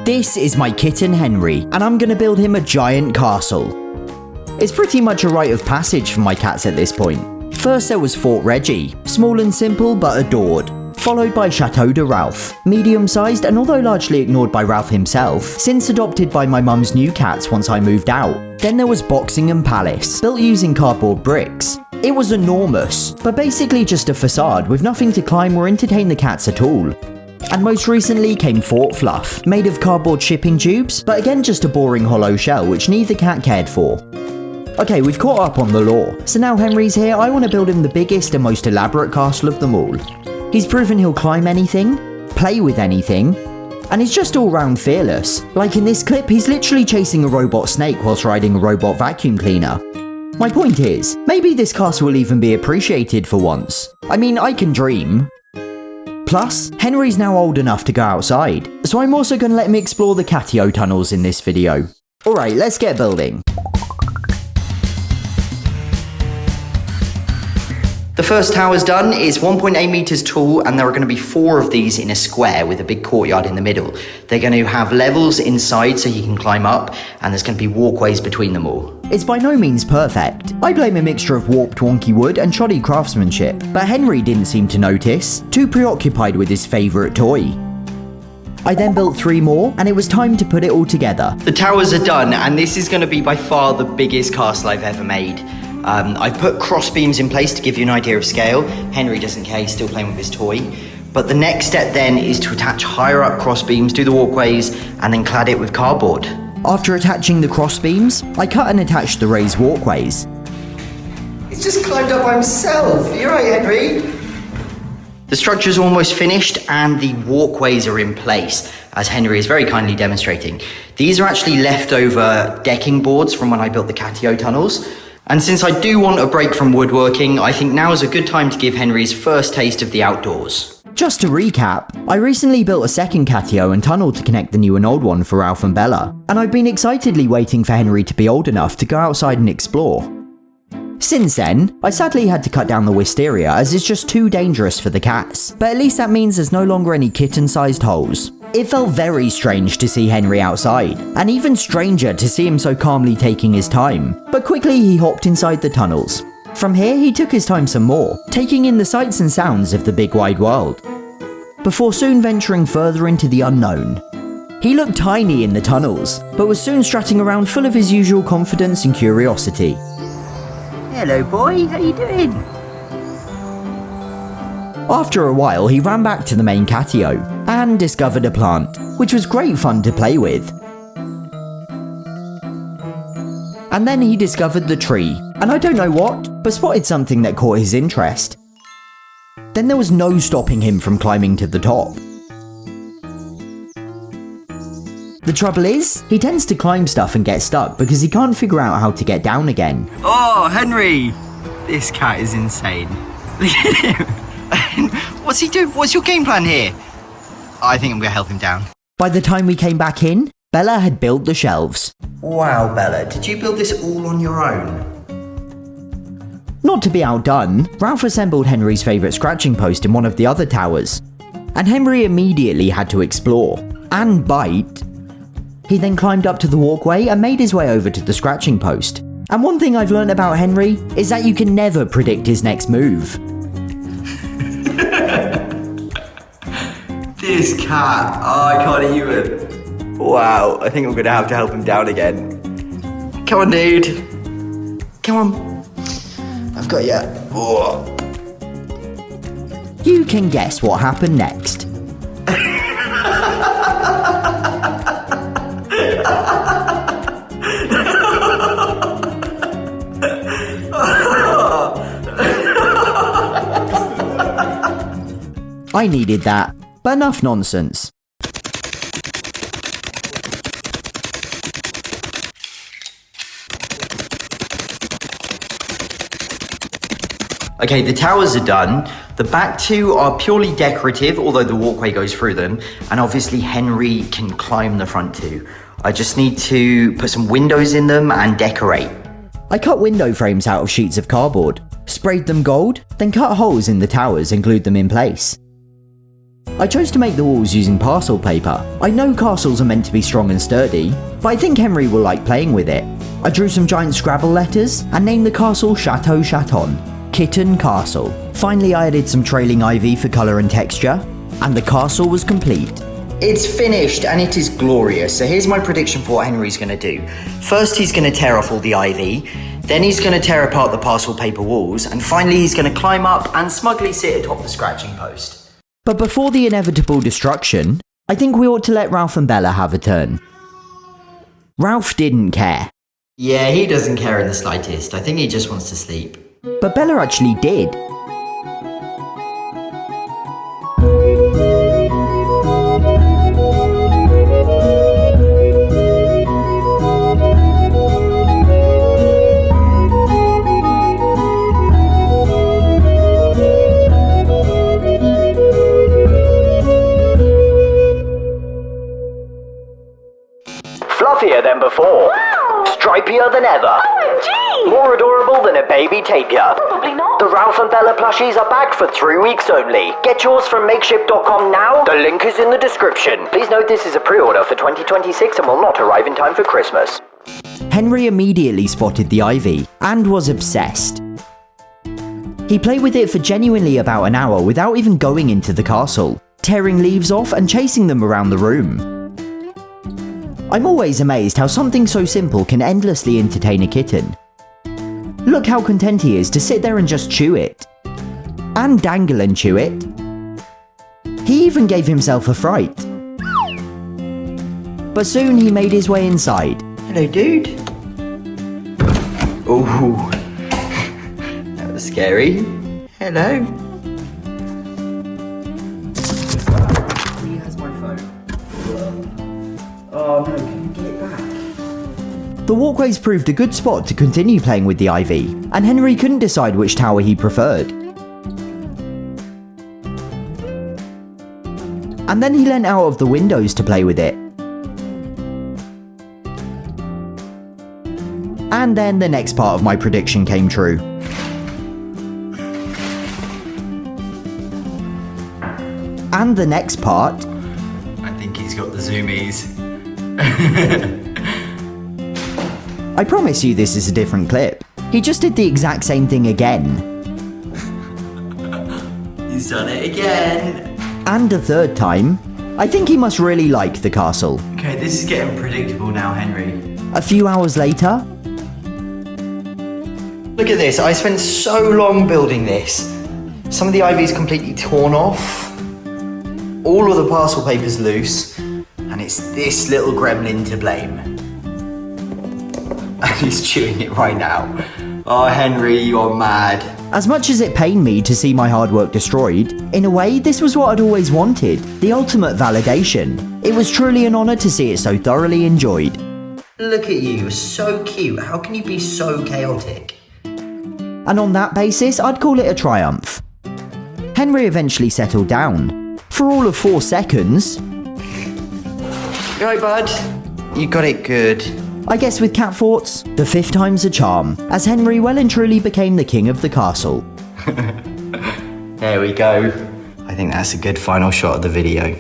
This is my kitten Henry, and I'm gonna build him a giant castle. It's pretty much a rite of passage for my cats at this point. First there was Fort Reggie, small and simple but adored. Followed by Chateau de Ralph, medium-sized and although largely ignored by Ralph himself, since adopted by my mum's new cats once I moved out. Then there was Boxingham Palace, built using cardboard bricks. It was enormous, but basically just a facade with nothing to climb or entertain the cats at all. And most recently came Fort Fluff, made of cardboard shipping tubes, but again just a boring hollow shell which neither cat cared for. Okay, we've caught up on the lore, so now Henry's here, I want to build him the biggest and most elaborate castle of them all. He's proven he'll climb anything, play with anything, and he's just all round fearless. Like in this clip, he's literally chasing a robot snake whilst riding a robot vacuum cleaner. My point is, maybe this castle will even be appreciated for once. I mean, I can dream. Plus, Henry's now old enough to go outside, so I'm also going to let him explore the catio tunnels in this video. Alright, let's get building. The first tower's done. It's 1.8 meters tall and there are going to be 4 of these in a square with a big courtyard in the middle. They're going to have levels inside so you can climb up and there's going to be walkways between them all. It's by no means perfect. I blame a mixture of warped wonky wood and shoddy craftsmanship, but Henry didn't seem to notice, too preoccupied with his favourite toy. I then built 3 more and it was time to put it all together. The towers are done and this is going to be by far the biggest castle I've ever made. I've put cross beams in place to give you an idea of scale. Henry doesn't care, he's still playing with his toy. But the next step then is to attach higher up cross beams, do the walkways, and then clad it with cardboard. After attaching the cross beams, I cut and attached the raised walkways. He's just climbed up by himself. You're right, Henry. The structure's almost finished and the walkways are in place, as Henry is very kindly demonstrating. These are actually leftover decking boards from when I built the catio tunnels. And since I do want a break from woodworking, I think now is a good time to give Henry his first taste of the outdoors. Just to recap, I recently built a second catio and tunnel to connect the new and old one for Ralph and Bella, and I've been excitedly waiting for Henry to be old enough to go outside and explore. Since then, I sadly had to cut down the wisteria as it's just too dangerous for the cats, but at least that means there's no longer any kitten-sized holes. It felt very strange to see Henry outside, and even stranger to see him so calmly taking his time, but quickly he hopped inside the tunnels. From here he took his time some more, taking in the sights and sounds of the big wide world, before soon venturing further into the unknown. He looked tiny in the tunnels, but was soon strutting around full of his usual confidence and curiosity. Hello boy, how you doing? After a while, he ran back to the main catio and discovered a plant, which was great fun to play with. And then he discovered the tree, and I don't know what, but spotted something that caught his interest. Then there was no stopping him from climbing to the top. The trouble is, he tends to climb stuff and get stuck because he can't figure out how to get down again. Oh, Henry! This cat is insane. Look at him! What's he doing? What's your game plan here? I think I'm gonna help him down. By the time we came back in, Bella had built the shelves. Wow, Bella, did you build this all on your own? Not to be outdone, Ralph assembled Henry's favourite scratching post in one of the other towers, and Henry immediately had to explore, and bite. He then climbed up to the walkway and made his way over to the scratching post. And one thing I've learned about Henry is that you can never predict his next move. This cat, oh, I can't even. Wow, I think I'm gonna have to help him down again. Come on, dude. Come on. I've got you. Oh. You can guess what happened next. I needed that, but enough nonsense. Okay, the towers are done. The back 2 are purely decorative, although the walkway goes through them, and obviously Henry can climb the front 2. I just need to put some windows in them and decorate. I cut window frames out of sheets of cardboard, sprayed them gold, then cut holes in the towers and glued them in place. I chose to make the walls using parcel paper. I know castles are meant to be strong and sturdy, but I think Henry will like playing with it. I drew some giant Scrabble letters and named the castle Chateau Chaton, Kitten Castle. Finally I added some trailing ivy for colour and texture, and the castle was complete. It's finished and it is glorious. So here's my prediction for what Henry's going to do. First he's going to tear off all the ivy, then he's going to tear apart the parcel paper walls, and finally he's going to climb up and smugly sit atop the scratching post. But before the inevitable destruction, I think we ought to let Ralph and Bella have a turn. Ralph didn't care. Yeah, he doesn't care in the slightest. I think he just wants to sleep. But Bella actually did. Fluffier than before. Wow! Stripier than ever. OMG! More adorable than a baby tapir. Probably not. The Ralph and Bella plushies are back for 3 weeks only. Get yours from makeshift.com now. The link is in the description. Please note this is a pre-order for 2026 and will not arrive in time for Christmas. Henry immediately spotted the ivy and was obsessed. He played with it for genuinely about an hour without even going into the castle, tearing leaves off and chasing them around the room. I'm always amazed how something so simple can endlessly entertain a kitten. Look how content he is to sit there and just chew it. And dangle and chew it. He even gave himself a fright. But soon he made his way inside. Hello, dude. Ooh. That was scary. Hello. He has my phone. Oh no, can you get it back? The walkways proved a good spot to continue playing with the ivy, and Henry couldn't decide which tower he preferred. And then he leant out of the windows to play with it. And then the next part of my prediction came true. And the next part... I think he's got the zoomies. I promise you this is a different clip. He just did the exact same thing again. He's done it again. And a third time. I think he must really like the castle. Okay, this is getting predictable now, Henry. A few hours later... Look at this, I spent so long building this. Some of the ivy's completely torn off. All of the parcel paper's loose. And it's this little gremlin to blame. And he's chewing it right now. Oh, Henry, you're mad. As much as it pained me to see my hard work destroyed, in a way, this was what I'd always wanted. The ultimate validation. It was truly an honour to see it so thoroughly enjoyed. Look at you, you're so cute. How can you be so chaotic? And on that basis, I'd call it a triumph. Henry eventually settled down. For all of 4 seconds. You alright, bud? You got it good. I guess with cat forts, the 5th time's a charm, as Henry well and truly became the king of the castle. There we go. I think that's a good final shot of the video.